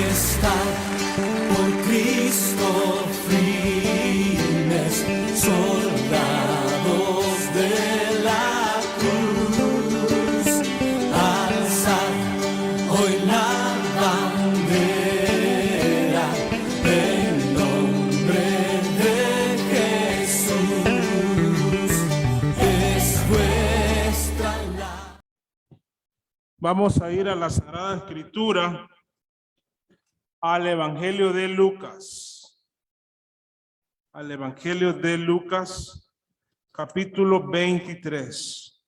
estar por Cristo firmes, soldados de la cruz, alzar hoy la bandera en nombre de Jesús. Es vuestra la... Vamos a ir a la Sagrada Escritura, al Evangelio de Lucas. Al Evangelio de Lucas, capítulo 23.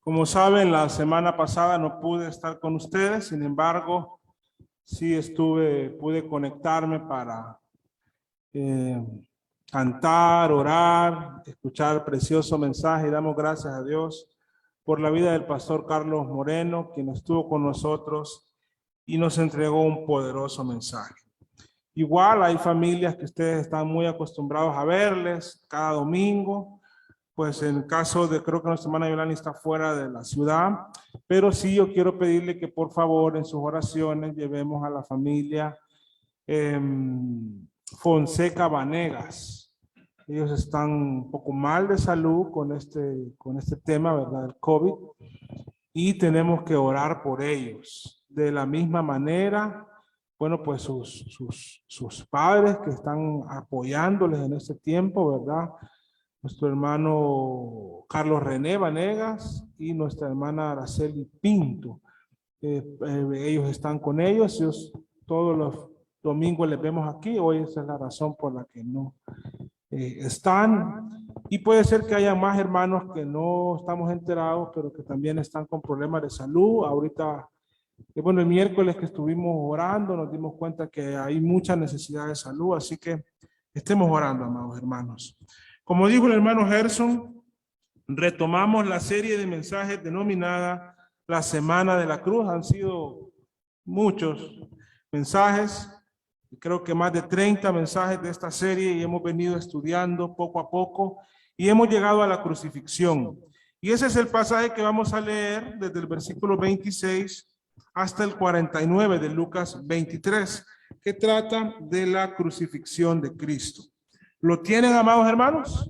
Como saben, la semana pasada no pude estar con ustedes, sin embargo, sí pude conectarme para cantar, orar, escuchar precioso mensaje, y damos gracias a Dios por la vida del pastor Carlos Moreno, quien estuvo con nosotros y nos entregó un poderoso mensaje. Igual hay familias que ustedes están muy acostumbrados a verles cada domingo, pues en el caso de, creo que nuestra hermana Yolanda está fuera de la ciudad, pero sí yo quiero pedirle que por favor en sus oraciones llevemos a la familia Fonseca Vanegas. Ellos están un poco mal de salud con este tema, ¿verdad? El COVID. Y tenemos que orar por ellos. De la misma manera, bueno, pues sus padres que están apoyándoles en este tiempo, ¿verdad? Nuestro hermano Carlos René Vanegas y nuestra hermana Araceli Pinto. Ellos están con ellos todos los domingos les vemos aquí. Hoy esa es la razón por la que no están, y puede ser que haya más hermanos que no estamos enterados, pero que también están con problemas de salud. Ahorita, bueno, el miércoles que estuvimos orando, nos dimos cuenta que hay mucha necesidad de salud, así que estemos orando, amados hermanos. Como dijo el hermano Gerson, retomamos la serie de mensajes denominada La Semana de la Cruz. Han sido muchos mensajes, creo que más de 30 mensajes de esta serie, y hemos venido estudiando poco a poco y hemos llegado a la crucifixión. Y ese es el pasaje que vamos a leer desde el versículo 26 hasta el 49 de Lucas 23, que trata de la crucifixión de Cristo. ¿Lo tienen, amados hermanos?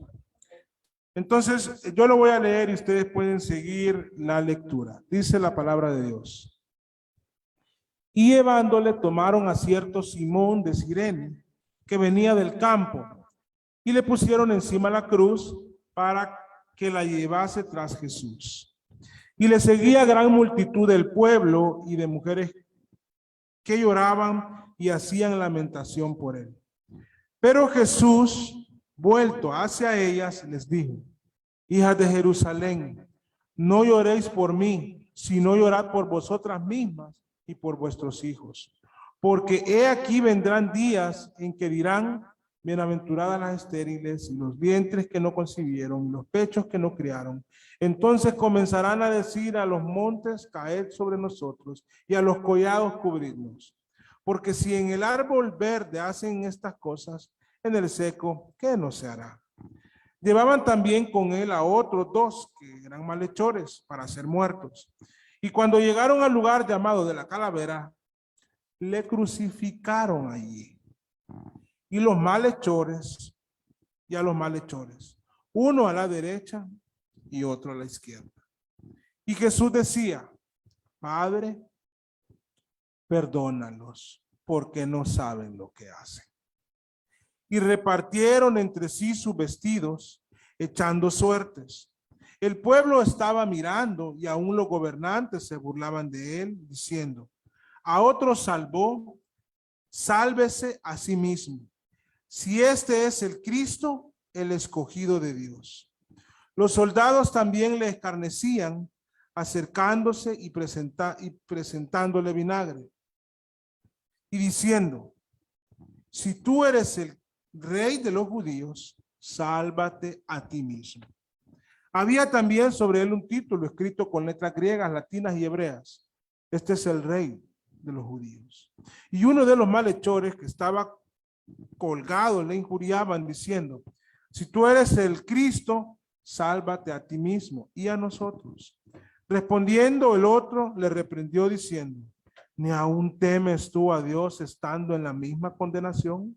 Entonces, yo lo voy a leer y ustedes pueden seguir la lectura. Dice la palabra de Dios. Y llevándole tomaron a cierto Simón de Cirene, que venía del campo, y le pusieron encima la cruz para que la llevase tras Jesús. Y le seguía gran multitud del pueblo y de mujeres que lloraban y hacían lamentación por él. Pero Jesús, vuelto hacia ellas, les dijo: hijas de Jerusalén, no lloréis por mí, sino llorad por vosotras mismas y por vuestros hijos. Porque he aquí vendrán días en que dirán: bienaventuradas las estériles y los vientres que no concibieron, y los pechos que no criaron. Entonces comenzarán a decir a los montes: caed sobre nosotros, y a los collados cubrirnos. Porque si en el árbol verde hacen estas cosas, en el seco, ¿qué no se hará? Llevaban también con él a otros dos que eran malhechores para ser muertos. Y cuando llegaron al lugar llamado de la calavera, le crucificaron allí. Y a los malhechores, uno a la derecha y otro a la izquierda. Y Jesús decía: Padre, perdónalos, porque no saben lo que hacen. Y repartieron entre sí sus vestidos, echando suertes. El pueblo estaba mirando, y aún los gobernantes se burlaban de él, diciendo: a otro salvó, sálvese a sí mismo. Si este es el Cristo, el escogido de Dios. Los soldados también le escarnecían, acercándose y presentándole vinagre, y diciendo: si tú eres el Rey de los judíos, sálvate a ti mismo. Había también sobre él un título escrito con letras griegas, latinas y hebreas: este es el Rey de los judíos. Y uno de los malhechores que estaba colgado le injuriaban diciendo: si tú eres el Cristo, sálvate a ti mismo y a nosotros. Respondiendo el otro, le reprendió diciendo, ¿ni aún temes tú a Dios estando en la misma condenación?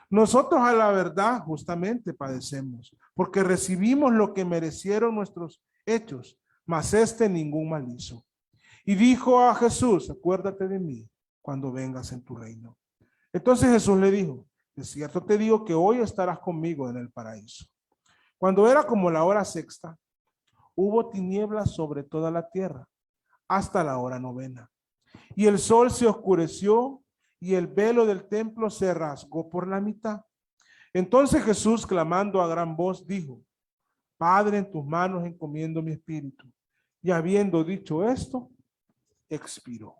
Nosotros a la verdad justamente padecemos, porque recibimos lo que merecieron nuestros hechos, mas este ningún mal hizo. Y dijo a Jesús, acuérdate de mí cuando vengas en tu reino. Entonces Jesús le dijo, de cierto te digo que hoy estarás conmigo en el paraíso. Cuando era como la hora sexta, hubo tinieblas sobre toda la tierra, hasta la hora novena. Y el sol se oscureció y el velo del templo se rasgó por la mitad. Entonces Jesús, clamando a gran voz, dijo, Padre, en tus manos encomiendo mi espíritu. Y habiendo dicho esto, expiró.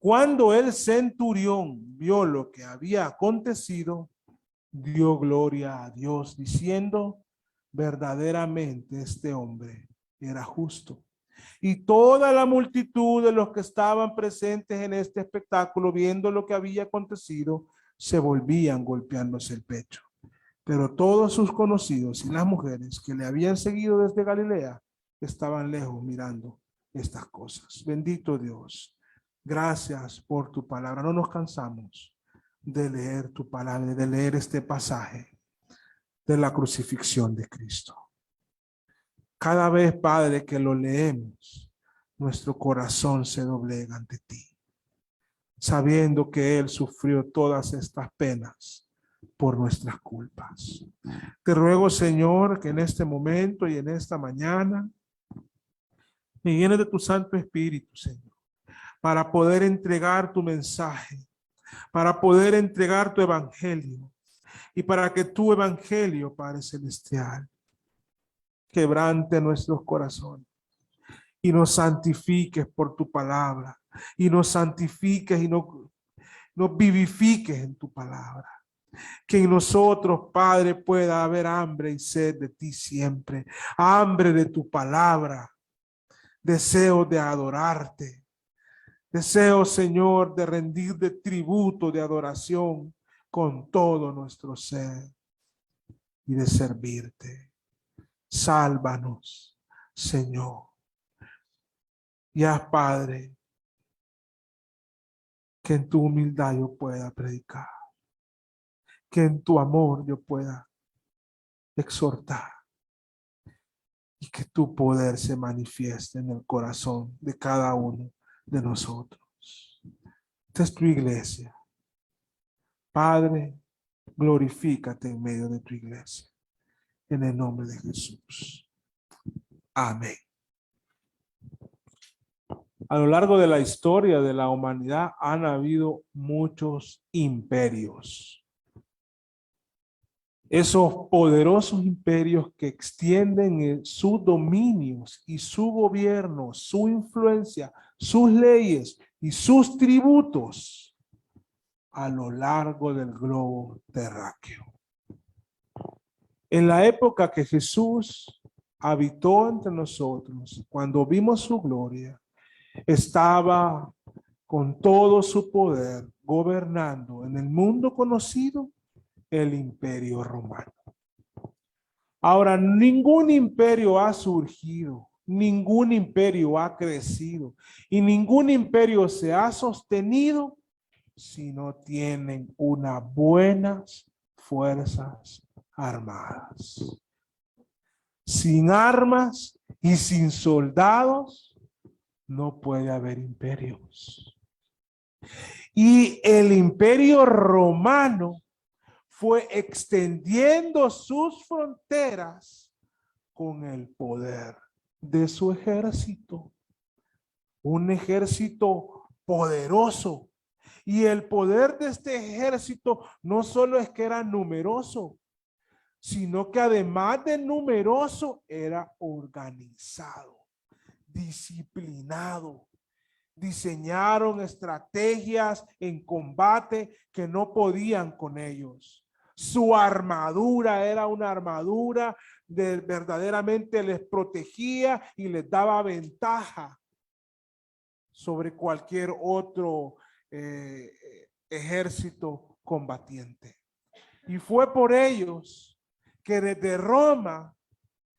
Cuando el centurión vio lo que había acontecido, dio gloria a Dios, diciendo, verdaderamente este hombre era justo. Y toda la multitud de los que estaban presentes en este espectáculo, viendo lo que había acontecido, se volvían golpeándose el pecho. Pero todos sus conocidos y las mujeres que le habían seguido desde Galilea estaban lejos mirando estas cosas. Bendito Dios. Gracias por tu palabra. No nos cansamos de leer tu palabra, de leer este pasaje de la crucifixión de Cristo. Cada vez, Padre, que lo leemos, nuestro corazón se doblega ante ti, sabiendo que Él sufrió todas estas penas por nuestras culpas. Te ruego, Señor, que en este momento y en esta mañana me llenes de tu Santo Espíritu, Señor, para poder entregar tu mensaje, para poder entregar tu evangelio y para que tu evangelio, Padre Celestial, quebrante nuestros corazones y nos santifiques por tu palabra y nos santifiques y nos vivifiques en tu palabra. Que en nosotros, Padre, pueda haber hambre y sed de ti siempre, hambre de tu palabra, deseo de adorarte, deseo, Señor, de rendir de tributo, de adoración con todo nuestro ser y de servirte. Sálvanos, Señor. Y haz, Padre, que en tu humildad yo pueda predicar, que en tu amor yo pueda exhortar y que tu poder se manifieste en el corazón de cada uno de nosotros. Esta es tu iglesia. Padre, glorifícate en medio de tu iglesia. En el nombre de Jesús. Amén. A lo largo de la historia de la humanidad han habido muchos imperios. Esos poderosos imperios que extienden sus dominios y su gobierno, su influencia, sus leyes y sus tributos a lo largo del globo terráqueo. En la época que Jesús habitó entre nosotros, cuando vimos su gloria, estaba con todo su poder gobernando en el mundo conocido el Imperio Romano. Ahora, ningún imperio ha surgido, ningún imperio ha crecido y ningún imperio se ha sostenido si no tienen unas buenas fuerzas armadas. Sin armas y sin soldados no puede haber imperios. Y el Imperio Romano fue extendiendo sus fronteras con el poder de su ejército. Un ejército poderoso. Y el poder de este ejército no solo es que era numeroso, sino que además de numeroso era organizado, disciplinado. Diseñaron estrategias en combate que no podían con ellos. Su armadura era una armadura que verdaderamente les protegía y les daba ventaja sobre cualquier otro ejército combatiente. Y fue por ellos que desde Roma,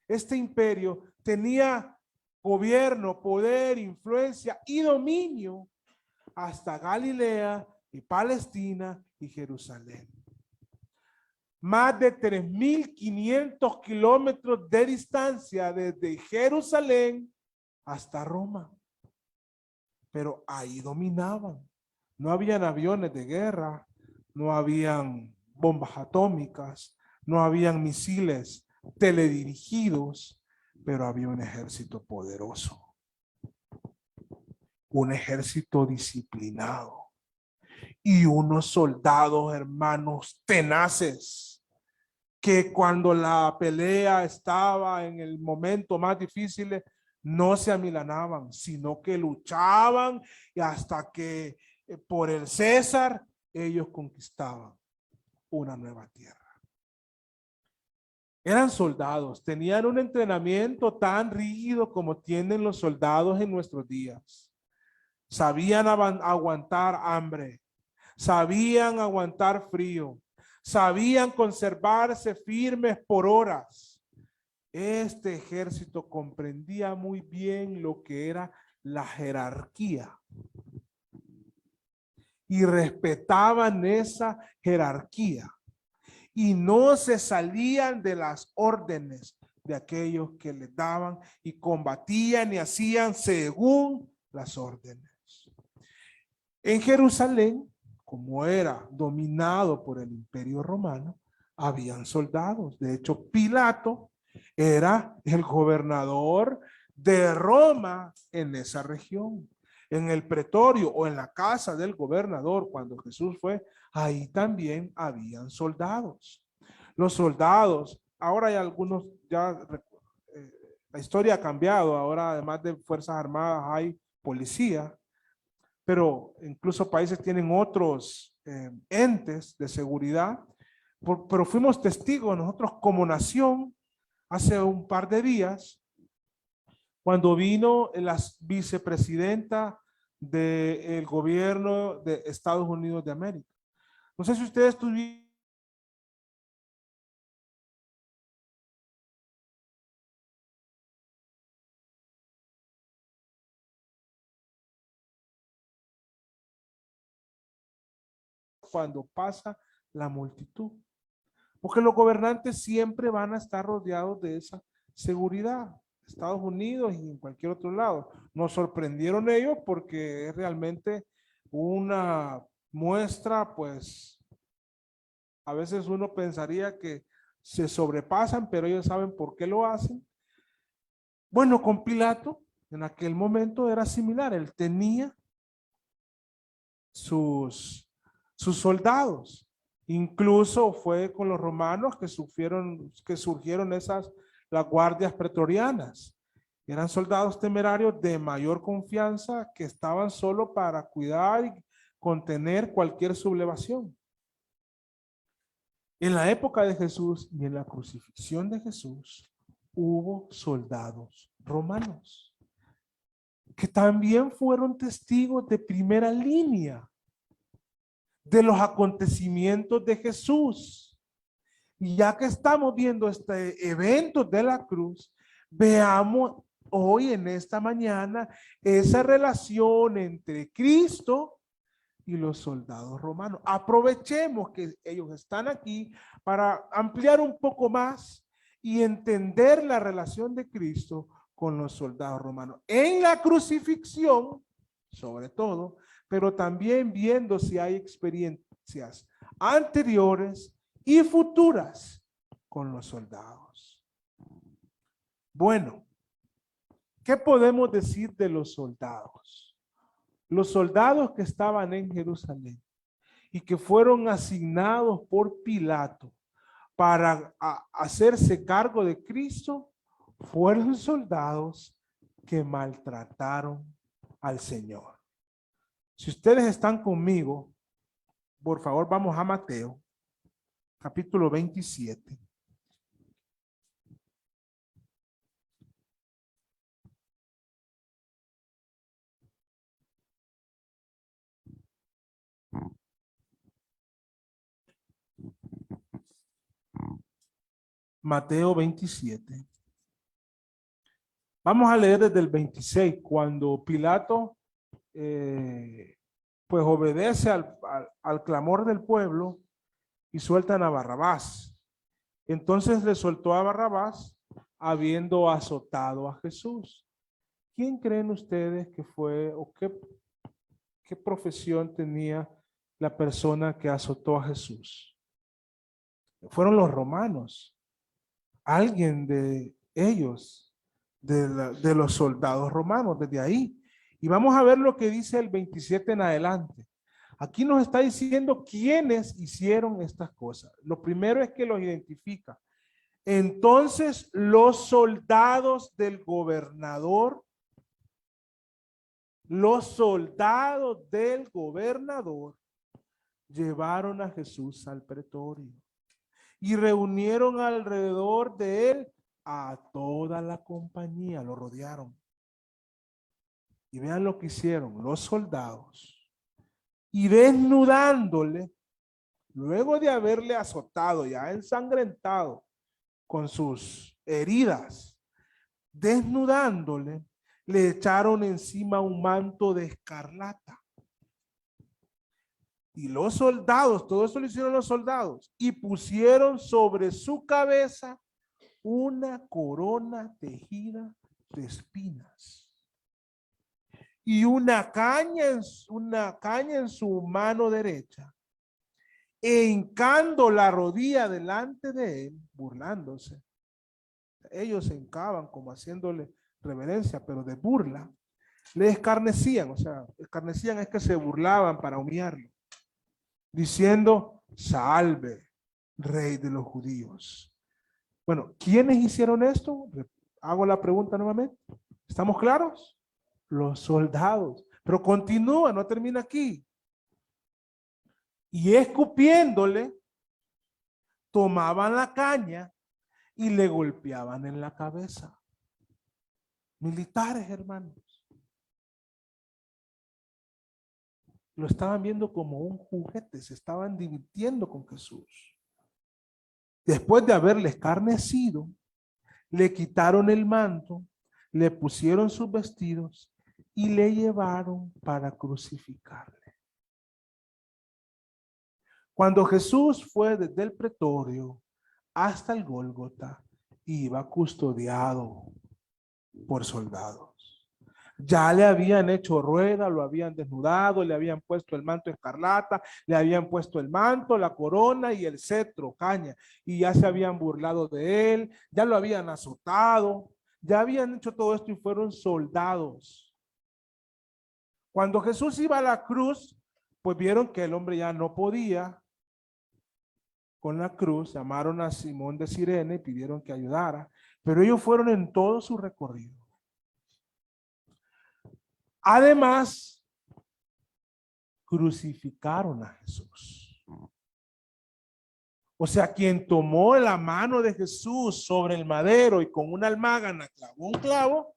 este imperio tenía gobierno, poder, influencia y dominio hasta Galilea y Palestina y Jerusalén. Más de 3.500 kilómetros de distancia desde Jerusalén hasta Roma. Pero ahí dominaban. No habían aviones de guerra, no habían bombas atómicas, no habían misiles teledirigidos, pero había un ejército poderoso, un ejército disciplinado y unos soldados, hermanos, tenaces, que cuando la pelea estaba en el momento más difícil, no se amilanaban, sino que luchaban y hasta que por el César ellos conquistaban una nueva tierra. Eran soldados, tenían un entrenamiento tan rígido como tienen los soldados en nuestros días. Sabían aguantar hambre, sabían aguantar frío, sabían conservarse firmes por horas. Este ejército comprendía muy bien lo que era la jerarquía y respetaban esa jerarquía y no se salían de las órdenes de aquellos que les daban y combatían y hacían según las órdenes. En Jerusalén, como era dominado por el Imperio Romano, habían soldados. De hecho, Pilato era el gobernador de Roma en esa región. En el pretorio o en la casa del gobernador, cuando Jesús fue, ahí también habían soldados. Los soldados, ahora hay algunos, eh, la historia ha cambiado, ahora además de Fuerzas Armadas hay policía, pero incluso países tienen otros entes de seguridad, pero fuimos testigos nosotros como nación hace un par de días, cuando vino la vicepresidenta del gobierno de Estados Unidos de América. No sé si ustedes tuvieron cuando pasa la multitud, porque los gobernantes siempre van a estar rodeados de esa seguridad. Estados Unidos y en cualquier otro lado. Nos sorprendieron ellos porque es realmente una muestra, pues, a veces uno pensaría que se sobrepasan, pero ellos saben por qué lo hacen. Bueno, con Pilato, en aquel momento era similar. Él tenía sus soldados. Incluso fue con los romanos que surgieron las guardias pretorianas. Eran soldados temerarios de mayor confianza que estaban solo para cuidar y contener cualquier sublevación. En la época de Jesús y en la crucifixión de Jesús hubo soldados romanos que también fueron testigos de primera línea de los acontecimientos de Jesús. Y ya que estamos viendo este evento de la cruz, veamos hoy en esta mañana esa relación entre Cristo y los soldados romanos. Aprovechemos que ellos están aquí para ampliar un poco más y entender la relación de Cristo con los soldados romanos. En la crucifixión, sobre todo, pero también viendo si hay experiencias anteriores y futuras con los soldados. Bueno, ¿qué podemos decir de los soldados? Los soldados que estaban en Jerusalén y que fueron asignados por Pilato para hacerse cargo de Cristo, fueron soldados que maltrataron al Señor. Si ustedes están conmigo, por favor, vamos a Mateo, capítulo 27. Mateo 27. Vamos a leer desde el 26, cuando Pilato pues obedece al clamor del pueblo y sueltan a Barrabás. Entonces le soltó a Barrabás habiendo azotado a Jesús. ¿Quién creen ustedes que fue o qué profesión tenía la persona que azotó a Jesús? Fueron los romanos. Alguien de ellos, de los soldados romanos, desde ahí. Y vamos a ver lo que dice el 27 en adelante. Aquí nos está diciendo quiénes hicieron estas cosas. Lo primero es que los identifica. Entonces los soldados del gobernador, llevaron a Jesús al pretorio y reunieron alrededor de él a toda la compañía, lo rodearon. Y vean lo que hicieron los soldados. Y desnudándole, luego de haberle azotado, ya ensangrentado con sus heridas, desnudándole, le echaron encima un manto de escarlata. Y los soldados, todo eso lo hicieron los soldados, y pusieron sobre su cabeza una corona tejida de espinas y una caña en su mano derecha, e hincando la rodilla delante de él, burlándose. Ellos se hincaban como haciéndole reverencia, pero de burla, le escarnecían. O sea, escarnecían es que se burlaban para humillarlo, diciendo: salve, rey de los judíos. Bueno, ¿quiénes hicieron esto? Hago la pregunta nuevamente. ¿Estamos claros? Los soldados. Pero continúa, no termina aquí. Y escupiéndole, tomaban la caña y le golpeaban en la cabeza. Militares, hermanos. Lo estaban viendo como un juguete, se estaban divirtiendo con Jesús. Después de haberle escarnecido, le quitaron el manto, le pusieron sus vestidos y le llevaron para crucificarle. Cuando Jesús fue desde el pretorio hasta el Gólgota, iba custodiado por soldados. Ya le habían hecho rueda, lo habían desnudado, le habían puesto el manto escarlata, le habían puesto el manto, la corona y el cetro, caña, y ya se habían burlado de él, ya lo habían azotado, ya habían hecho todo esto y fueron soldados. Cuando Jesús iba a la cruz, pues vieron que el hombre ya no podía con la cruz, llamaron a Simón de Cirene y pidieron que ayudara, pero ellos fueron en todo su recorrido. Además, crucificaron a Jesús. O sea, quien tomó la mano de Jesús sobre el madero y con una almágana clavó un clavo,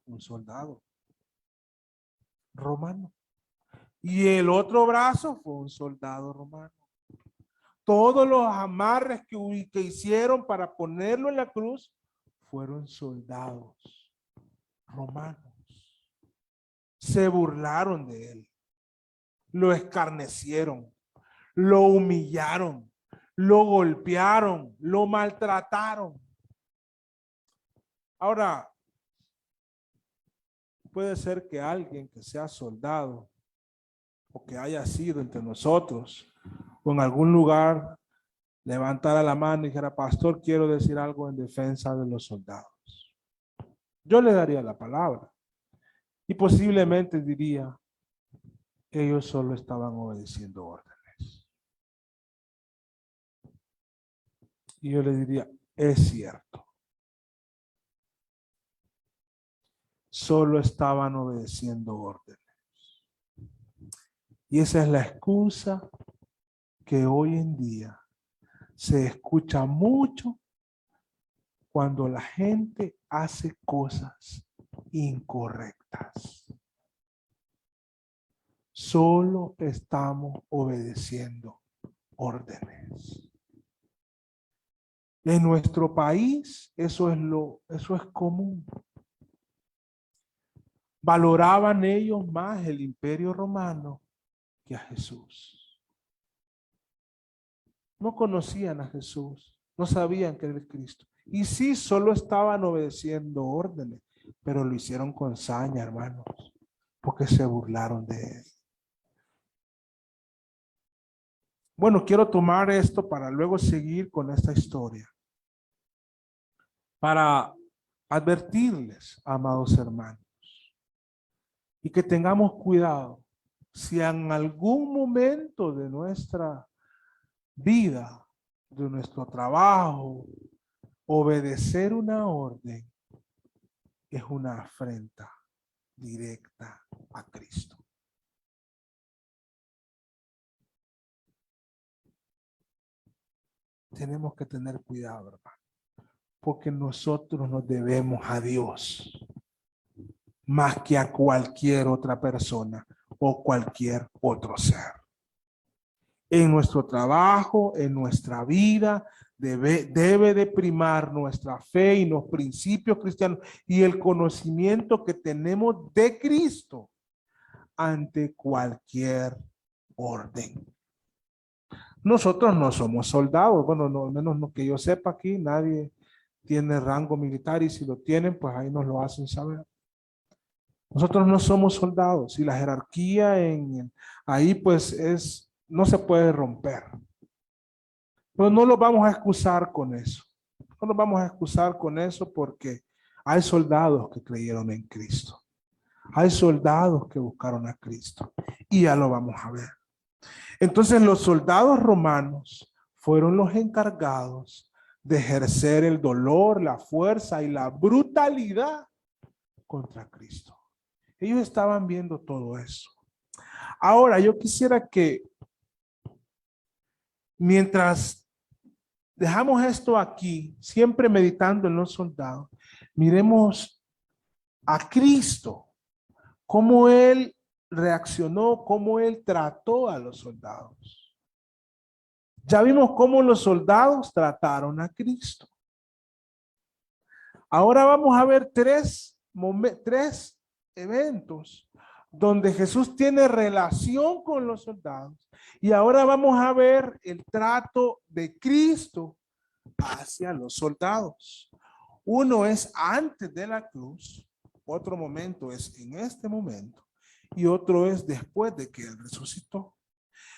un soldado romano. Y el otro brazo fue un soldado romano. Todos los amarres que hicieron para ponerlo en la cruz fueron soldados romanos. Se burlaron de él, lo escarnecieron, lo humillaron, lo golpearon, lo maltrataron. Ahora, puede ser que alguien que sea soldado o que haya sido entre nosotros o en algún lugar levantara la mano y dijera: pastor, quiero decir algo en defensa de los soldados. Yo le daría la palabra y posiblemente diría: ellos solo estaban obedeciendo órdenes. Y yo le diría: es cierto. Solo estaban obedeciendo órdenes. Y esa es la excusa que hoy en día se escucha mucho cuando la gente hace cosas incorrectas. Solo estamos obedeciendo órdenes. En nuestro país eso es común. Valoraban ellos más el imperio romano que a Jesús. No conocían a Jesús, no sabían que era el Cristo. Y sí, solo estaban obedeciendo órdenes, pero lo hicieron con saña, hermanos, porque se burlaron de él. Bueno, quiero tomar esto para luego seguir con esta historia. Para advertirles, amados hermanos, y que tengamos cuidado. Si en algún momento de nuestra vida, de nuestro trabajo, obedecer una orden es una afrenta directa a Cristo. Tenemos que tener cuidado, hermano, porque nosotros nos debemos a Dios más que a cualquier otra persona o cualquier otro ser. En nuestro trabajo, en nuestra vida, debe de primar nuestra fe y los principios cristianos y el conocimiento que tenemos de Cristo ante cualquier orden. Nosotros no somos soldados, bueno, no, al menos no que yo sepa aquí, nadie tiene rango militar y si lo tienen, pues ahí nos lo hacen saber. Nosotros no somos soldados y la jerarquía ahí pues no se puede romper. Pero no lo vamos a excusar con eso. No nos vamos a excusar con eso porque hay soldados que creyeron en Cristo. Hay soldados que buscaron a Cristo y ya lo vamos a ver. Entonces los soldados romanos fueron los encargados de ejercer el dolor, la fuerza y la brutalidad contra Cristo. Ellos estaban viendo todo eso. Ahora yo quisiera que mientras dejamos esto aquí, siempre meditando en los soldados, miremos a Cristo, cómo Él reaccionó, cómo Él trató a los soldados. Ya vimos cómo los soldados trataron a Cristo. Ahora vamos a ver tres eventos donde Jesús tiene relación con los soldados. Y ahora vamos a ver el trato de Cristo hacia los soldados. Uno es antes de la cruz, otro momento es en este momento y otro es después de que Él resucitó.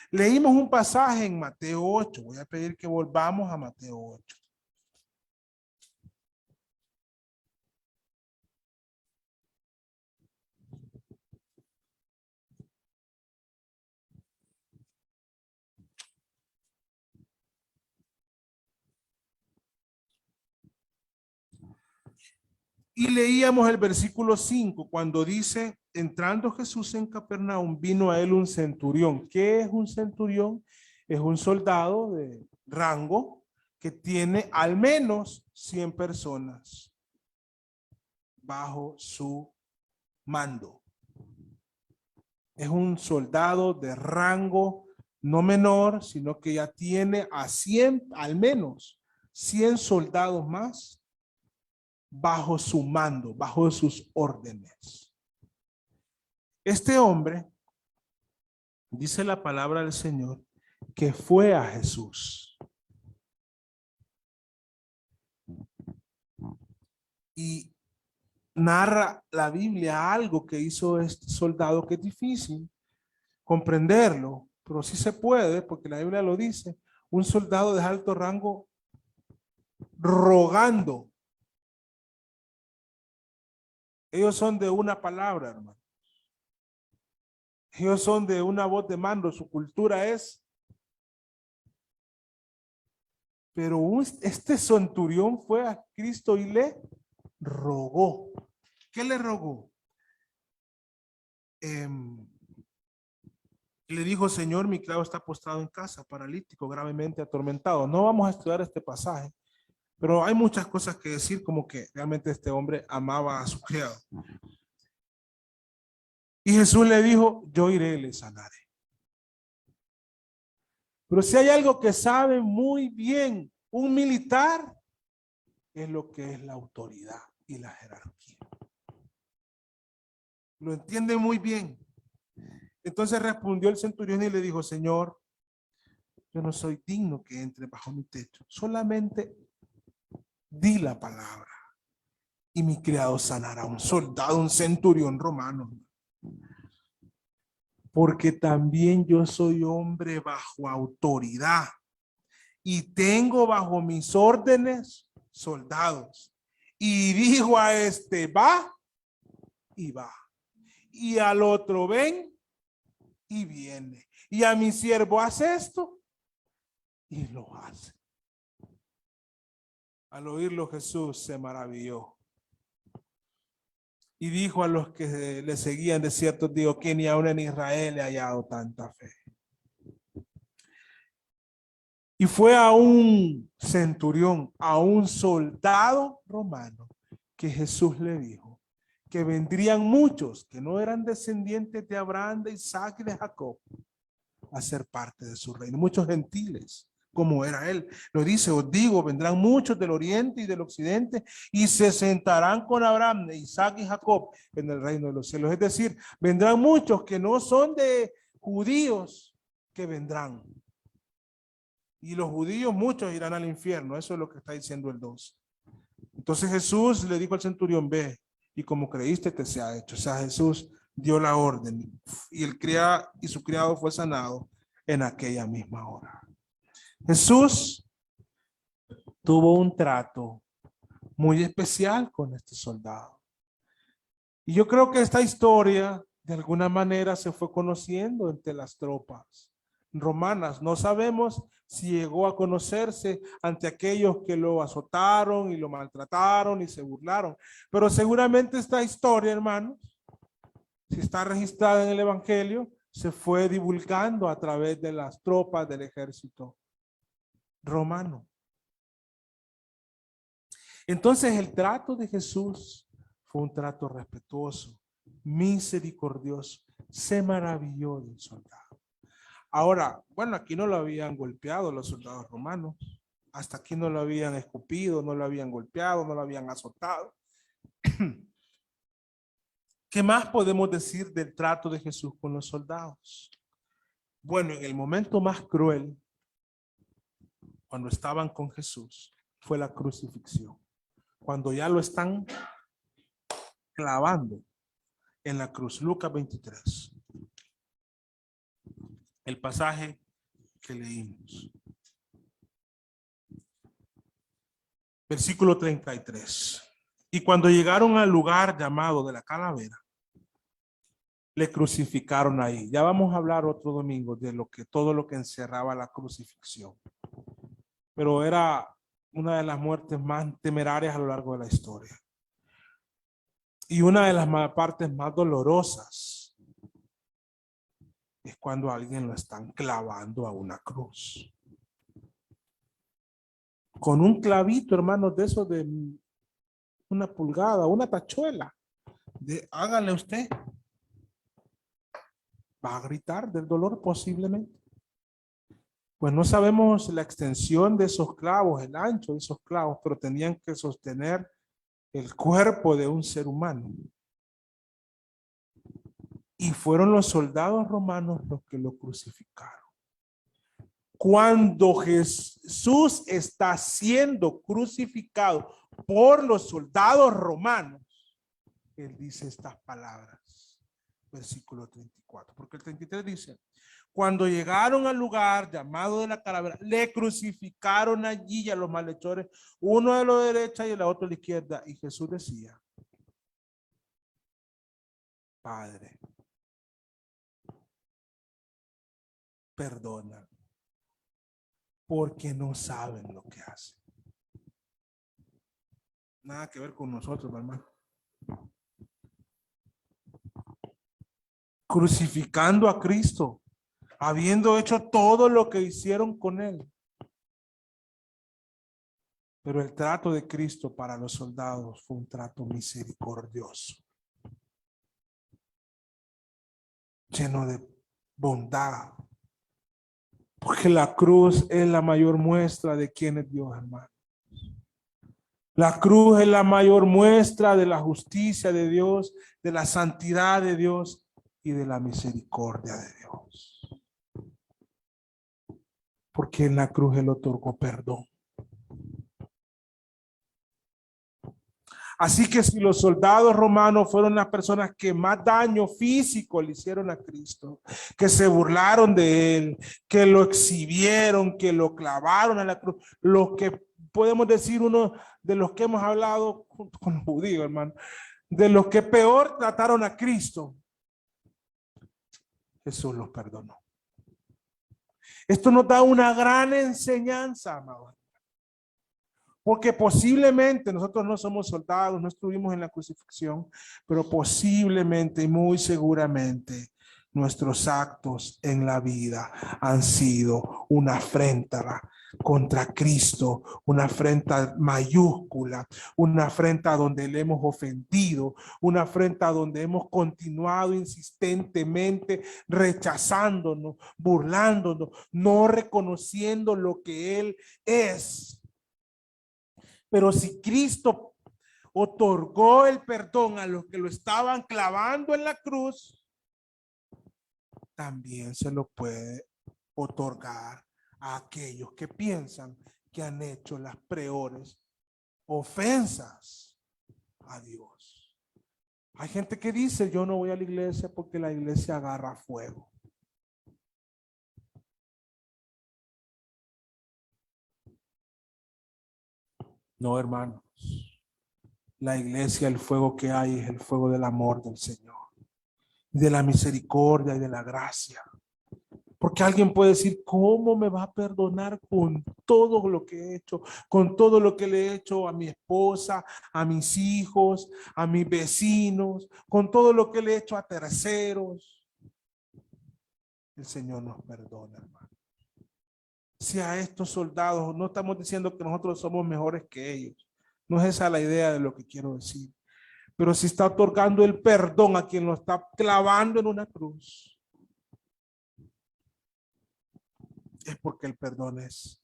Leímos un pasaje en Mateo 8. Voy a pedir que volvamos a Mateo 8. Y leíamos el versículo 5 cuando dice, entrando Jesús en Capernaum, vino a él un centurión. ¿Qué es un centurión? Es un soldado de rango que tiene al menos 100 personas bajo su mando. Es un soldado de rango no menor, sino que ya tiene a 100, al menos 100 soldados más bajo su mando, bajo sus órdenes. Este hombre, dice la palabra del Señor, que fue a Jesús. Y narra la Biblia algo que hizo este soldado que es difícil comprenderlo, pero sí se puede porque la Biblia lo dice. Un soldado de alto rango rogando. Ellos son de una palabra, hermano. Ellos son de una voz de mando. Su cultura es. Pero este centurión fue a Cristo y le rogó. ¿Qué le rogó? Le dijo, Señor, mi criado está postrado en casa, paralítico, gravemente atormentado. No vamos a estudiar este pasaje, pero hay muchas cosas que decir, como que realmente este hombre amaba a su criado. Y Jesús le dijo, yo iré y le sanaré. Pero si hay algo que sabe muy bien un militar, es lo que es la autoridad y la jerarquía. Lo entiende muy bien. Entonces respondió el centurión y le dijo, Señor, yo no soy digno que entre bajo mi techo. Solamente di la palabra y mi criado sanará. Un soldado, un centurión romano. Porque también yo soy hombre bajo autoridad y tengo bajo mis órdenes soldados. Y dijo a este, va, y va. Y al otro, ven, y viene. Y a mi siervo, hace esto, y lo hace. Al oírlo Jesús se maravilló. Y dijo a los que le seguían, de cierto digo, que ni aún en Israel he hallado tanta fe. Y fue a un centurión, a un soldado romano, que Jesús le dijo que vendrían muchos que no eran descendientes de Abraham, de Isaac y de Jacob a ser parte de su reino. Muchos gentiles, como era él. Lo dice, os digo, vendrán muchos del oriente y del occidente y se sentarán con Abraham, Isaac y Jacob en el reino de los cielos. Es decir, vendrán muchos que no son de judíos que vendrán. Y los judíos, muchos irán al infierno. Eso es lo que está diciendo el 2. Entonces Jesús le dijo al centurión, ve, y como creíste te sea hecho. O sea, Jesús dio la orden y su criado fue sanado en aquella misma hora. Jesús tuvo un trato muy especial con este soldado. Y yo creo que esta historia de alguna manera se fue conociendo entre las tropas romanas. No sabemos si llegó a conocerse ante aquellos que lo azotaron y lo maltrataron y se burlaron. Pero seguramente esta historia, hermanos, si está registrada en el Evangelio, se fue divulgando a través de las tropas del ejército romano. Entonces el trato de Jesús fue un trato respetuoso, misericordioso. Se maravilló del soldado. Ahora, bueno, aquí no lo habían golpeado los soldados romanos. Hasta aquí no lo habían escupido, no lo habían golpeado, no lo habían azotado. ¿Qué más podemos decir del trato de Jesús con los soldados? Bueno, en el momento más cruel, cuando estaban con Jesús, fue la crucifixión. Cuando ya lo están clavando en la cruz. Lucas 23. El pasaje que leímos. Versículo 33. Y cuando llegaron al lugar llamado de la calavera, le crucificaron ahí. Ya vamos a hablar otro domingo de todo lo que encerraba la crucifixión. Pero era una de las muertes más temerarias a lo largo de la historia. Y una de las partes más dolorosas es cuando a alguien lo están clavando a una cruz. Con un clavito, hermanos, de esos de una pulgada, una tachuela. Hágale usted. Va a gritar del dolor posiblemente. Pues no sabemos la extensión de esos clavos, el ancho de esos clavos, pero tenían que sostener el cuerpo de un ser humano. Y fueron los soldados romanos los que lo crucificaron. Cuando Jesús está siendo crucificado por los soldados romanos, él dice estas palabras, versículo 34, porque el 33 dice, cuando llegaron al lugar llamado de la calavera, le crucificaron allí a los malhechores, uno a la derecha y el otro a la izquierda, y Jesús decía, Padre, perdona, porque no saben lo que hacen. Nada que ver con nosotros, hermano. Crucificando a Cristo, habiendo hecho todo lo que hicieron con él. Pero el trato de Cristo para los soldados fue un trato misericordioso, lleno de bondad. Porque la cruz es la mayor muestra de quién es Dios, hermano. La cruz es la mayor muestra de la justicia de Dios, de la santidad de Dios y de la misericordia de Dios. Porque en la cruz Él otorgó perdón. Así que si los soldados romanos fueron las personas que más daño físico le hicieron a Cristo, que se burlaron de Él, que lo exhibieron, que lo clavaron a la cruz, los que podemos decir uno de los que hemos hablado junto con los judíos, hermano, de los que peor trataron a Cristo, Jesús los perdonó. Esto nos da una gran enseñanza, amado. Porque posiblemente nosotros no somos soldados, no estuvimos en la crucifixión, pero posiblemente y muy seguramente nuestros actos en la vida han sido una afrenta contra Cristo, una afrenta mayúscula, una afrenta donde le hemos ofendido, una afrenta donde hemos continuado insistentemente rechazándonos, burlándonos, no reconociendo lo que Él es. Pero si Cristo otorgó el perdón a los que lo estaban clavando en la cruz, también se lo puede otorgar a aquellos que piensan que han hecho las peores ofensas a Dios. Hay gente que dice, yo no voy a la iglesia porque la iglesia agarra fuego. No, hermanos. La iglesia, el fuego que hay es el fuego del amor del Señor, de la misericordia y de la gracia. Porque alguien puede decir, ¿cómo me va a perdonar con todo lo que he hecho? Con todo lo que le he hecho a mi esposa, a mis hijos, a mis vecinos, con todo lo que le he hecho a terceros. El Señor nos perdona, hermano. Si a estos soldados, no estamos diciendo que nosotros somos mejores que ellos. No es esa la idea de lo que quiero decir. Pero si está otorgando el perdón a quien lo está clavando en una cruz, es porque el perdón es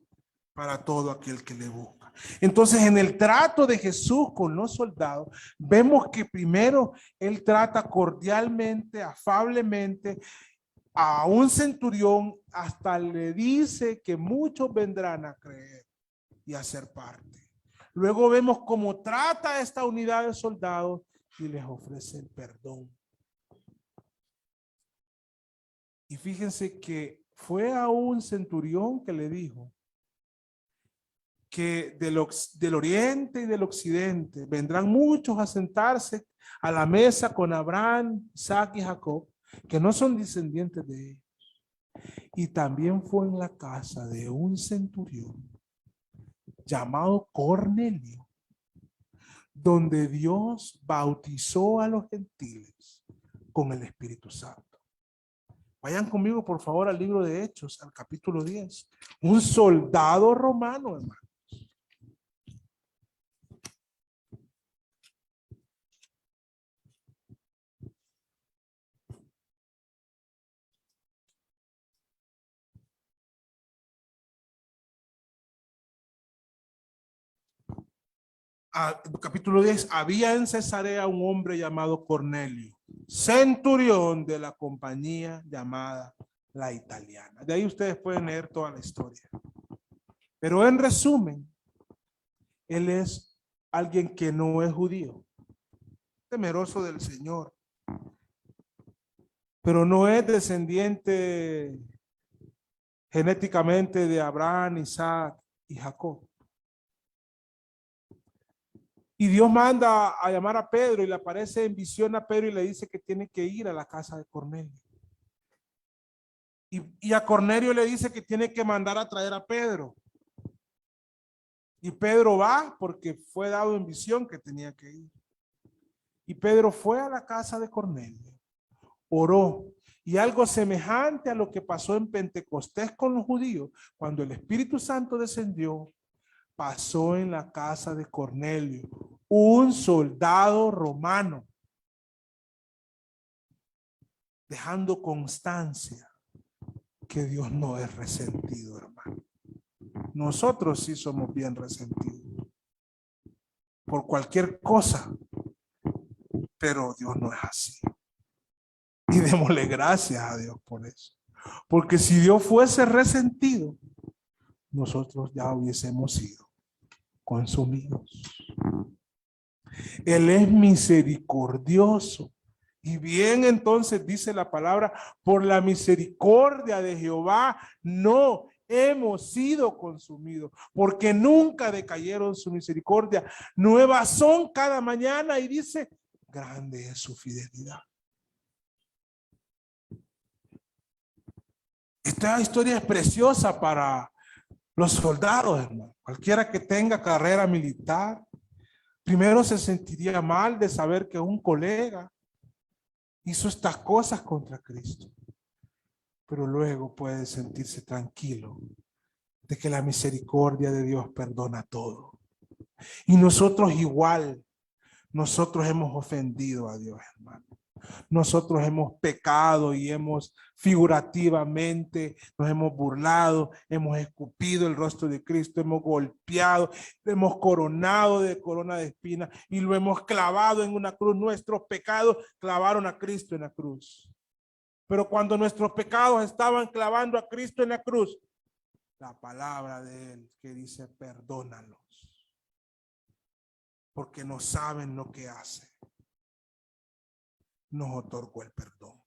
para todo aquel que le busca. Entonces, en el trato de Jesús con los soldados, vemos que primero Él trata cordialmente, afablemente a un centurión, hasta le dice que muchos vendrán a creer y a ser parte. Luego vemos cómo trata a esta unidad de soldados y les ofrece el perdón. Y fíjense que fue a un centurión que le dijo que del oriente y del occidente vendrán muchos a sentarse a la mesa con Abraham, Isaac y Jacob, que no son descendientes de ellos. Y también fue en la casa de un centurión llamado Cornelio, donde Dios bautizó a los gentiles con el Espíritu Santo. Vayan conmigo, por favor, al libro de Hechos, al capítulo 10. Un soldado romano, hermano. Capítulo 10, había en Cesarea un hombre llamado Cornelio, centurión de la compañía llamada La Italiana. De ahí ustedes pueden leer toda la historia. Pero en resumen, él es alguien que no es judío, temeroso del Señor, pero no es descendiente genéticamente de Abraham, Isaac y Jacob. Y Dios manda a llamar a Pedro y le aparece en visión a Pedro y le dice que tiene que ir a la casa de Cornelio. Y a Cornelio le dice que tiene que mandar a traer a Pedro. Y Pedro va porque fue dado en visión que tenía que ir. Y Pedro fue a la casa de Cornelio, oró. Y algo semejante a lo que pasó en Pentecostés con los judíos, cuando el Espíritu Santo descendió, pasó en la casa de Cornelio, un soldado romano, dejando constancia que Dios no es resentido, hermano. Nosotros sí somos bien resentidos. por cualquier cosa. Pero Dios no es así. Y démosle gracias a Dios por eso. Porque si Dios fuese resentido, nosotros ya hubiésemos sido consumidos. Él es misericordioso. Y bien, entonces dice la palabra, por la misericordia de Jehová no hemos sido consumidos, porque nunca decayeron su misericordia. Nuevas son cada mañana, y dice, grande es su fidelidad. Esta historia es preciosa para los soldados, hermano. Cualquiera que tenga carrera militar, primero se sentiría mal de saber que un colega hizo estas cosas contra Cristo, pero luego puede sentirse tranquilo de que la misericordia de Dios perdona todo. Y nosotros igual, nosotros hemos ofendido a Dios, hermano. Nosotros hemos pecado y hemos figurativamente, nos hemos burlado, hemos escupido el rostro de Cristo, hemos golpeado, lo hemos coronado de corona de espinas y lo hemos clavado en una cruz. Nuestros pecados clavaron a Cristo en la cruz. Pero cuando nuestros pecados estaban clavando a Cristo en la cruz, la palabra de Él que dice, perdónalos, porque no saben lo que hacen, nos otorgó el perdón.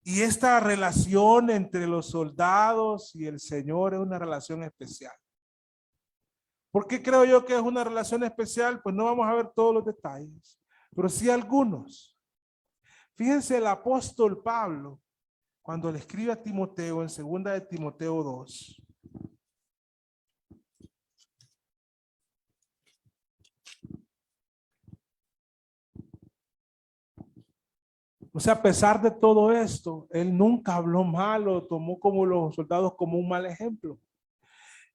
Y esta relación entre los soldados y el Señor es una relación especial. ¿Por qué creo yo que es una relación especial? Pues no vamos a ver todos los detalles, pero sí algunos. Fíjense, el apóstol Pablo, cuando le escribe a Timoteo en 2 de Timoteo 2, o sea, a pesar de todo esto, él nunca habló mal o tomó como los soldados como un mal ejemplo.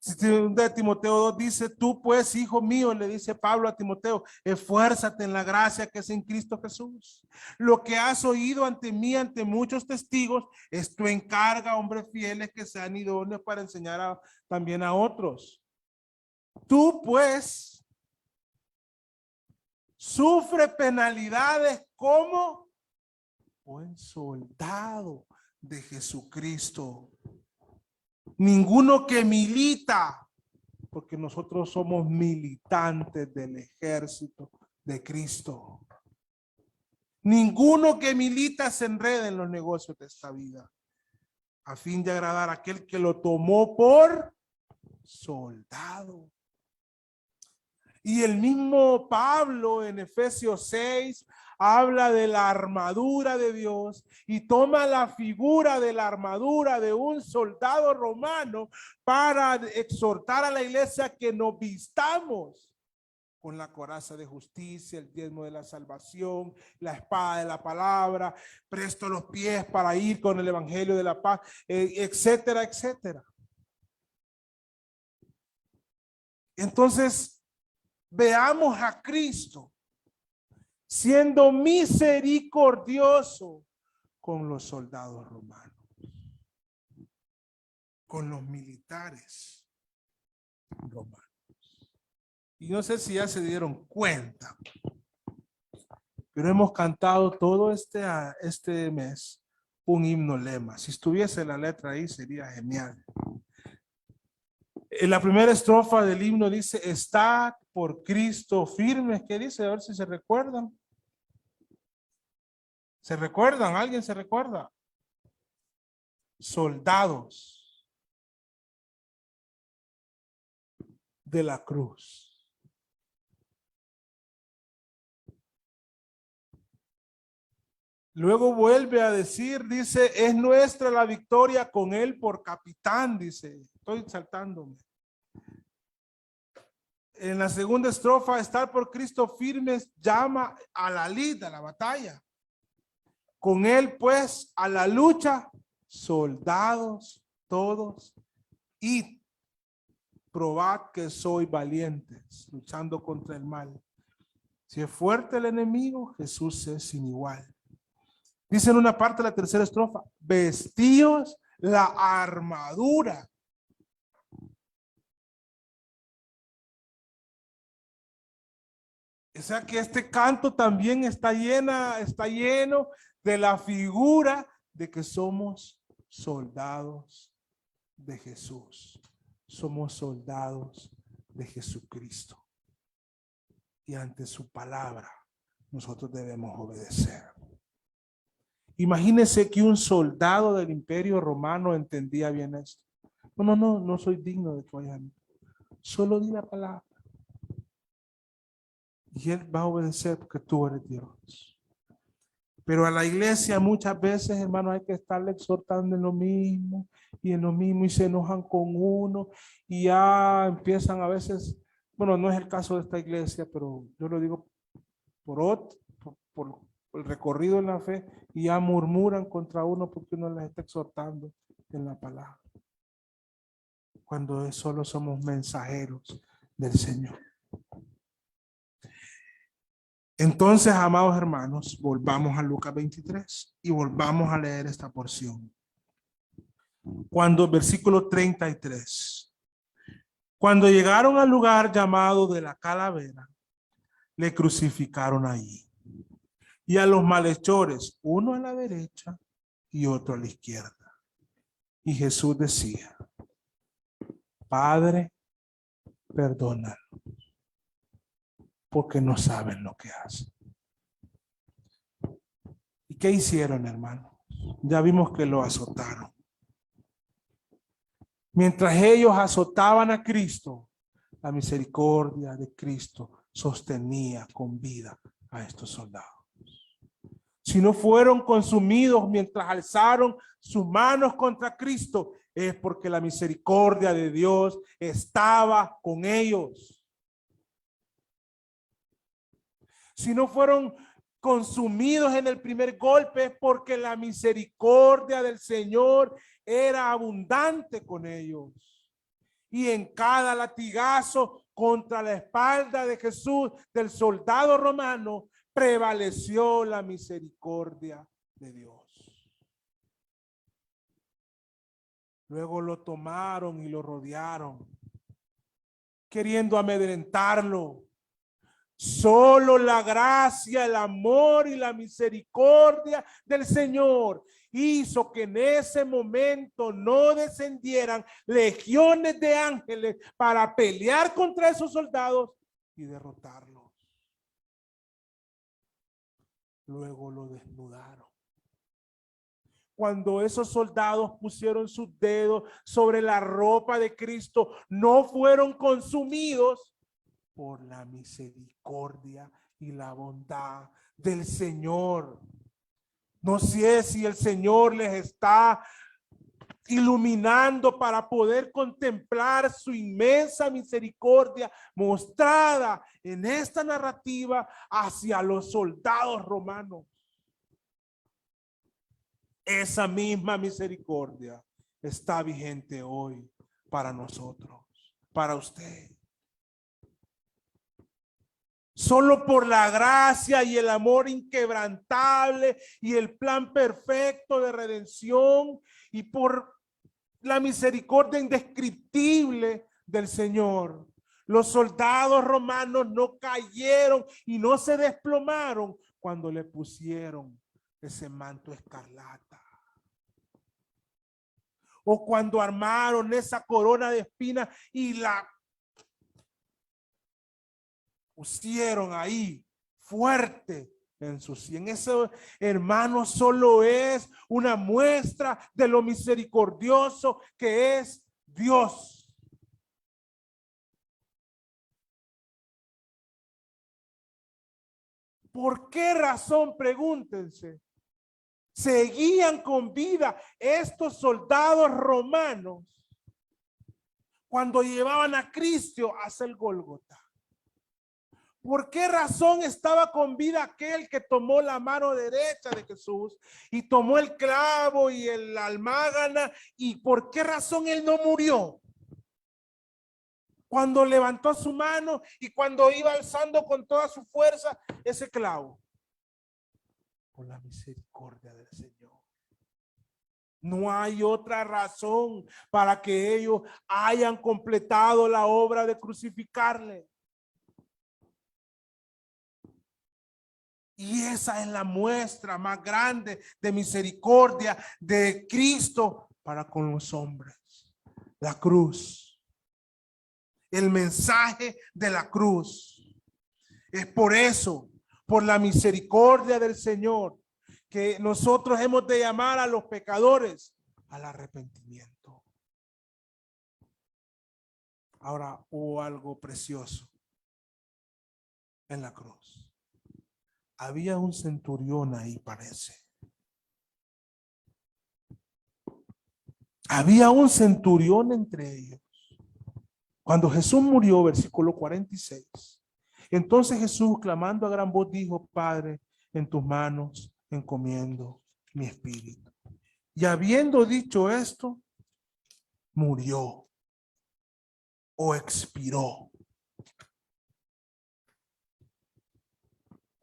De Timoteo 2 dice, tú pues, hijo mío, le dice Pablo a Timoteo, esfuérzate en la gracia que es en Cristo Jesús. Lo que has oído ante mí, ante muchos testigos, es tu encarga, hombres fieles que sean idóneos para enseñar también a otros. Tú pues, sufre penalidades como buen soldado de Jesucristo. Ninguno que milita, porque nosotros somos militantes del ejército de Cristo. Ninguno que milita se enreda en los negocios de esta vida, a fin de agradar a aquel que lo tomó por soldado. Y el mismo Pablo en Efesios 6 habla de la armadura de Dios y toma la figura de la armadura de un soldado romano para exhortar a la iglesia que nos vistamos con la coraza de justicia, el diezmo de la salvación, la espada de la palabra, presto los pies para ir con el evangelio de la paz, etcétera, etcétera. Entonces, veamos a Cristo siendo misericordioso con los soldados romanos, con los militares romanos. Y no sé si ya se dieron cuenta, pero hemos cantado todo este mes un himno lema. Si estuviese la letra ahí sería genial. En la primera estrofa del himno dice, está por Cristo firmes. ¿Qué dice? A ver si se recuerdan. ¿Se recuerdan? ¿Alguien se recuerda? Soldados de la cruz. Luego vuelve a decir, dice, es nuestra la victoria con él por capitán, dice. Estoy saltándome. En la segunda estrofa, estar por Cristo firmes llama a la lid, a la batalla. Con él pues a la lucha, soldados todos, y probad que sois valientes, luchando contra el mal. Si es fuerte el enemigo, Jesús es sin igual. Dice en una parte de la tercera estrofa, vestíos la armadura. O sea que este canto también está lleno de la figura de que somos soldados de Jesús. Somos soldados de Jesucristo. Y ante su palabra, nosotros debemos obedecer. Imagínense que un soldado del Imperio Romano entendía bien esto. No soy digno de que vayan. Solo di la palabra. Y él va a obedecer porque tú eres Dios. Pero a la iglesia muchas veces, hermano, hay que estarle exhortando en lo mismo y se enojan con uno y ya empiezan a veces, bueno, no es el caso de esta iglesia, pero yo lo digo por el recorrido en la fe y ya murmuran contra uno porque uno les está exhortando en la palabra. Cuando solo somos mensajeros del Señor. Entonces, amados hermanos, volvamos a Lucas 23 y volvamos a leer esta porción. Versículo 33. Cuando llegaron al lugar llamado de la calavera, le crucificaron allí. Y a los malhechores, uno a la derecha y otro a la izquierda. Y Jesús decía: Padre, perdónalo, porque no saben lo que hacen. ¿Y qué hicieron, hermano? Ya vimos que lo azotaron. Mientras ellos azotaban a Cristo, la misericordia de Cristo sostenía con vida a estos soldados. Si no fueron consumidos mientras alzaron sus manos contra Cristo, es porque la misericordia de Dios estaba con ellos. Si no fueron consumidos en el primer golpe, es porque la misericordia del Señor era abundante con ellos. Y en cada latigazo contra la espalda de Jesús, del soldado romano, prevaleció la misericordia de Dios. Luego lo tomaron y lo rodearon, queriendo amedrentarlo. Solo la gracia, el amor y la misericordia del Señor hizo que en ese momento no descendieran legiones de ángeles para pelear contra esos soldados y derrotarlos. Luego lo desnudaron. Cuando esos soldados pusieron sus dedos sobre la ropa de Cristo, no fueron consumidos por la misericordia y la bondad del Señor. No sé si el Señor les está iluminando para poder contemplar su inmensa misericordia mostrada en esta narrativa hacia los soldados romanos. Esa misma misericordia está vigente hoy para nosotros, para usted. Solo por la gracia y el amor inquebrantable y el plan perfecto de redención y por la misericordia indescriptible del Señor, los soldados romanos no cayeron y no se desplomaron cuando le pusieron ese manto escarlata. O cuando armaron esa corona de espinas y la pusieron ahí fuerte en su sien. Eso, hermano, solo es una muestra de lo misericordioso que es Dios. ¿Por qué razón? Pregúntense. Seguían con vida estos soldados romanos cuando llevaban a Cristo hacia el Gólgota. ¿Por qué razón estaba con vida aquel que tomó la mano derecha de Jesús y tomó el clavo y el almágana? ¿Y por qué razón él no murió? Cuando levantó su mano y cuando iba alzando con toda su fuerza ese clavo. Por la misericordia del Señor. No hay otra razón para que ellos hayan completado la obra de crucificarle. Y esa es la muestra más grande de misericordia de Cristo para con los hombres. La cruz. El mensaje de la cruz. Es por eso, por la misericordia del Señor, que nosotros hemos de llamar a los pecadores al arrepentimiento. Ahora hubo algo precioso en la cruz. Había un centurión ahí, parece. Había un centurión entre ellos. Cuando Jesús murió, versículo 46. Entonces Jesús, clamando a gran voz, dijo: Padre, en tus manos encomiendo mi espíritu. Y habiendo dicho esto, murió o expiró.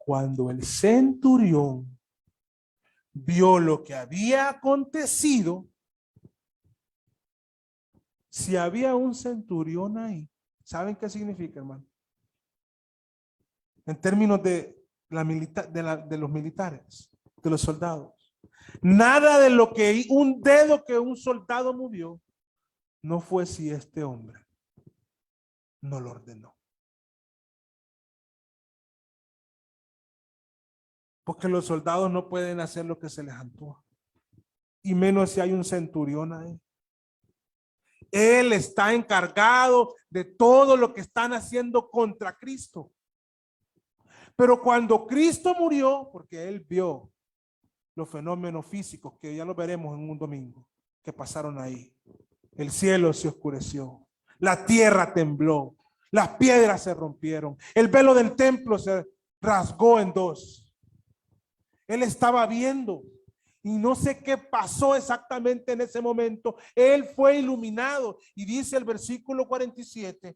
Cuando el centurión vio lo que había acontecido, si había un centurión ahí, ¿saben qué significa, hermano? En términos de los militares, de los soldados. Nada de lo que un dedo que un soldado movió no fue si este hombre no lo ordenó. Porque los soldados no pueden hacer lo que se les antoja. Y menos si hay un centurión ahí. Él está encargado de todo lo que están haciendo contra Cristo. Pero cuando Cristo murió, porque él vio los fenómenos físicos que ya lo veremos en un domingo, que pasaron ahí. El cielo se oscureció, la tierra tembló, las piedras se rompieron, el velo del templo se rasgó en dos. Él estaba viendo y no sé qué pasó exactamente en ese momento. Él fue iluminado y dice el versículo 47,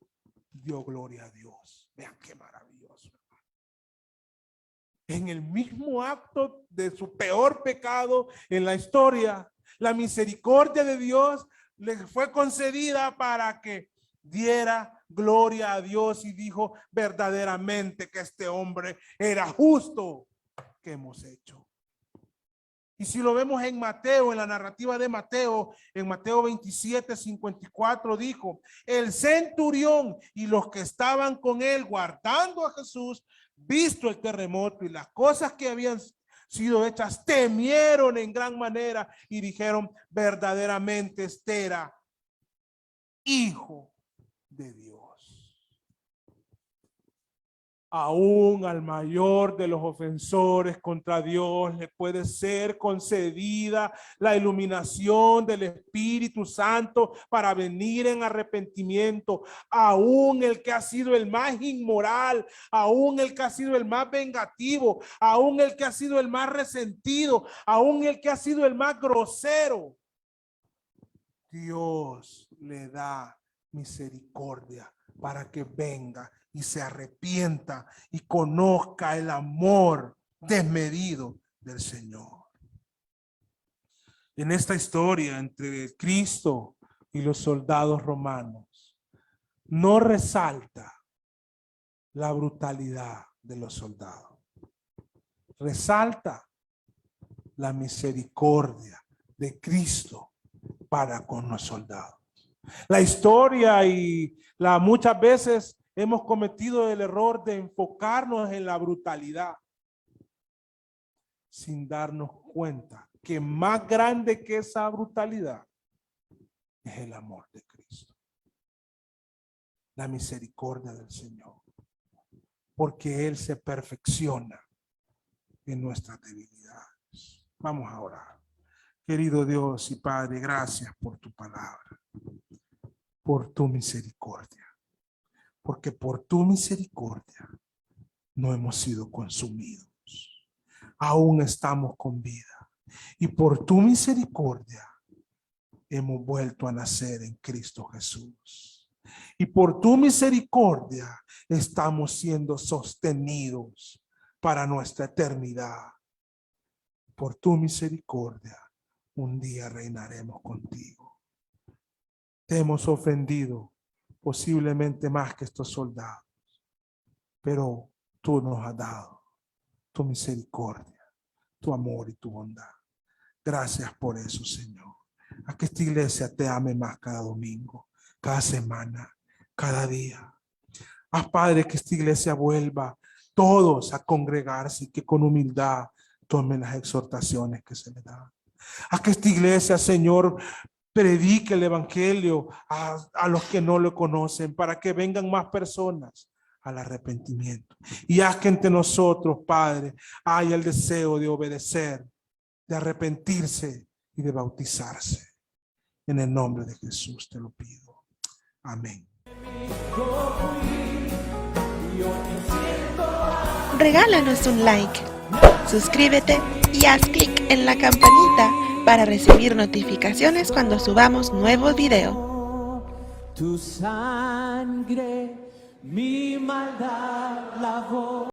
dio gloria a Dios. Vean qué maravilloso. En el mismo acto de su peor pecado en la historia, la misericordia de Dios le fue concedida para que diera gloria a Dios y dijo verdaderamente que este hombre era justo. ¿Qué hemos hecho? Y si lo vemos en Mateo, en la narrativa de Mateo, en Mateo 27, 54, dijo: el centurión y los que estaban con él guardando a Jesús, visto el terremoto y las cosas que habían sido hechas, temieron en gran manera y dijeron: verdaderamente este era Hijo de Dios. Aún al mayor de los ofensores contra Dios le puede ser concedida la iluminación del Espíritu Santo para venir en arrepentimiento. Aún el que ha sido el más inmoral, aún el que ha sido el más vengativo, aún el que ha sido el más resentido, aún el que ha sido el más grosero, Dios le da misericordia para que venga y se arrepienta y conozca el amor desmedido del Señor. En esta historia entre Cristo y los soldados romanos, no resalta la brutalidad de los soldados. Resalta la misericordia de Cristo para con los soldados. La historia y muchas veces hemos cometido el error de enfocarnos en la brutalidad sin darnos cuenta que más grande que esa brutalidad es el amor de Cristo, la misericordia del Señor, porque Él se perfecciona en nuestras debilidades. Vamos a orar. Querido Dios y Padre, gracias por tu palabra, por tu misericordia. Porque por tu misericordia no hemos sido consumidos. Aún estamos con vida. Y por tu misericordia hemos vuelto a nacer en Cristo Jesús. Y por tu misericordia estamos siendo sostenidos para nuestra eternidad. Por tu misericordia un día reinaremos contigo. Te hemos ofendido posiblemente más que estos soldados, pero tú nos has dado tu misericordia, tu amor y tu bondad. Gracias por eso, Señor. A que esta iglesia te ame más cada domingo, cada semana, cada día. Haz, Padre, que esta iglesia vuelva todos a congregarse y que con humildad tomen las exhortaciones que se le dan. Haz que esta iglesia, Señor, predique el evangelio a los que no lo conocen, para que vengan más personas al arrepentimiento. Y haz que entre nosotros, Padre, haya el deseo de obedecer, de arrepentirse y de bautizarse. En el nombre de Jesús te lo pido. Amén. Regálanos un like, suscríbete y haz clic en la campanita para recibir notificaciones cuando subamos nuevos videos. Tu sangre, mi maldad lavó.